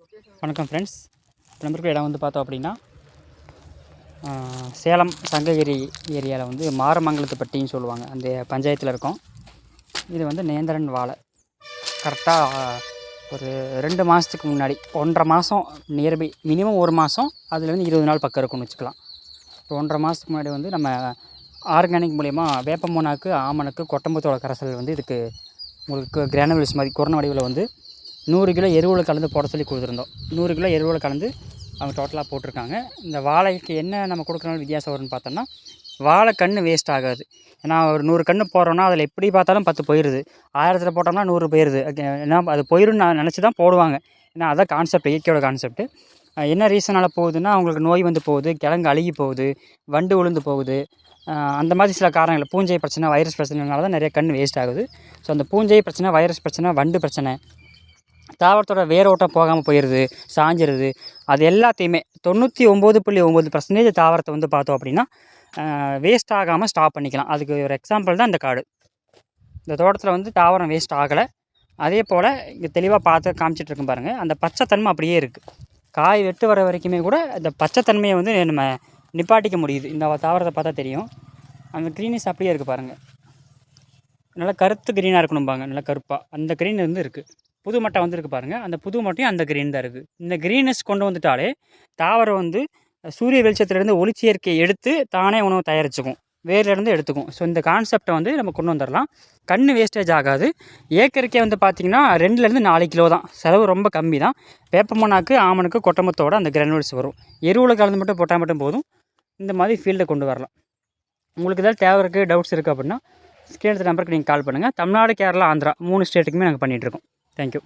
வணக்கம் ஃப்ரெண்ட்ஸ். இப்போ நம்ம இருக்கிற இடம் வந்து பார்த்தோம் அப்படின்னா சேலம் சங்ககிரி ஏரியாவில் வந்து மாரமங்கலத்துப்பட்டின்னு சொல்லுவாங்க. அந்த பஞ்சாயத்தில் இருக்கோம். இது வந்து நேந்திரன் வாழை கரெக்டாக ஒரு 2 மாதத்துக்கு முன்னாடி 1.5 மாதம் நியர்பை மினிமம் 1 மாதம், அதில் வந்து 20 நாள் பக்கம் இருக்கும்னு வச்சுக்கலாம். இப்போ 1.5 மாதத்துக்கு முன்னாடி வந்து நம்ம ஆர்கானிக் மூலயமா வேப்பமூனாக்கு, ஆமணக்கு, கொட்டம்பத்தோட கரைசல் வந்து இதுக்கு உங்களுக்கு கிரானுவல்ஸ் மாதிரி கொரோனா வடிவில் வந்து 100 கிலோ எருவில் கலந்து போட சொல்லி கொடுத்துருந்தோம். 100 கிலோ எருவில் கலந்து அவங்க டோட்டலாக போட்டிருக்காங்க. இந்த வாழைக்கு என்ன நம்ம கொடுக்குறனால வித்தியாசம் வரும்னு பார்த்தோம்னா, வாழை கன்று வேஸ்ட் ஆகாது. ஏன்னா ஒரு 100 கன்று போடுறோன்னா அதில் எப்படி பார்த்தாலும் 10 போயிடுது. 1000 போட்டோம்னா 100 போயிடுது. ஏன்னா அது போயிடும்னு நான் நினச்சி தான் போடுவாங்க. ஏன்னா அதான் கான்செப்ட், இயற்கையோட கான்செப்ட்டு. என்ன ரீசனால் போகுதுன்னா, அவங்களுக்கு நோய் வந்து போகுது, கிழங்கு அழுகி போகுது, வண்டு விழுந்து போகுது, அந்த மாதிரி சில காரணங்கள், பூஞ்சை பிரச்சனை, வைரஸ் பிரச்சனைனால தான் நிறைய கன்று வேஸ்ட் ஆகுது. ஸோ அந்த பூஞ்சை பிரச்சனை, வைரஸ் பிரச்சனை, வண்டு பிரச்சனை, தாவரத்தோட வேரோட்டம் போகாமல் போயிடுது, சாஞ்சிருது, அது எல்லாத்தையுமே 99.9% தாவரத்தை வந்து பார்த்தோம் அப்படின்னா வேஸ்ட் ஆகாமல் ஸ்டாப் பண்ணிக்கலாம். அதுக்கு ஒரு எக்ஸாம்பிள் தான் இந்த காடு. இந்த தோட்டத்தில் வந்து தாவரம் வேஸ்ட் ஆகலை. அதே போல் இங்கே தெளிவாக பார்த்து காமிச்சிட்ருக்கும் பாருங்கள். அந்த பச்சைத்தன்மை அப்படியே இருக்குது. காய் வெட்டு வர வரைக்குமே கூட இந்த பச்சைத்தன்மையை வந்து நம்ம நிப்பாட்டிக்க முடியுது. இந்த தாவரத்தை பார்த்தா தெரியும். அந்த க்ரீனிஸ் அப்படியே இருக்குது பாருங்கள். நல்லா கருத்து க்ரீனாக இருக்கணும்பாங்க, நல்லா கருப்பாக அந்த க்ரீன் வந்து இருக்குது. புது மட்டை வந்துருக்கு பாருங்கள். அந்த புது மட்டையும் அந்த க்ரீன் தான் இருக்குது. இந்த க்ரீனஸ் கொண்டு வந்துட்டாலே தாவரம் வந்து சூரிய வெளிச்சத்துலேருந்து ஒளிச்சேர்க்கையை எடுத்து தானே உணவு தயாரிச்சுக்கும், வேர்லேருந்து எடுத்துக்கும். ஸோ இந்த கான்செப்டை வந்து நம்ம கொண்டு வந்துடலாம். கன்று வேஸ்டேஜ் ஆகாது. ஏக்கருக்கே வந்து பார்த்திங்கன்னா 2லேருந்து 4 கிலோ தான். செலவு ரொம்ப கம்மி தான். வேப்பமண்ணாக்கு, ஆமணுக்கு, கொட்டமத்தோட அந்த கிரானுவல்ஸ் வரும். எருவில் கலந்து மட்டும் போட்டால் மட்டும் போதும். இந்த மாதிரி ஃபீல்டை கொண்டு வரலாம். உங்களுக்கு ஏதாவது தேவை இருக்குது, டவுட்ஸ் இருக்குது அப்படின்னா ஸ்க்ரீன் நம்பருக்கு நீங்கள் கால் பண்ணுங்கள். தமிழ்நாடு, கேரளா, ஆந்திரா 3 ஸ்டேட்டுக்குமே நாங்கள் பண்ணிகிட்ருக்கோம். தேங்க்யூ.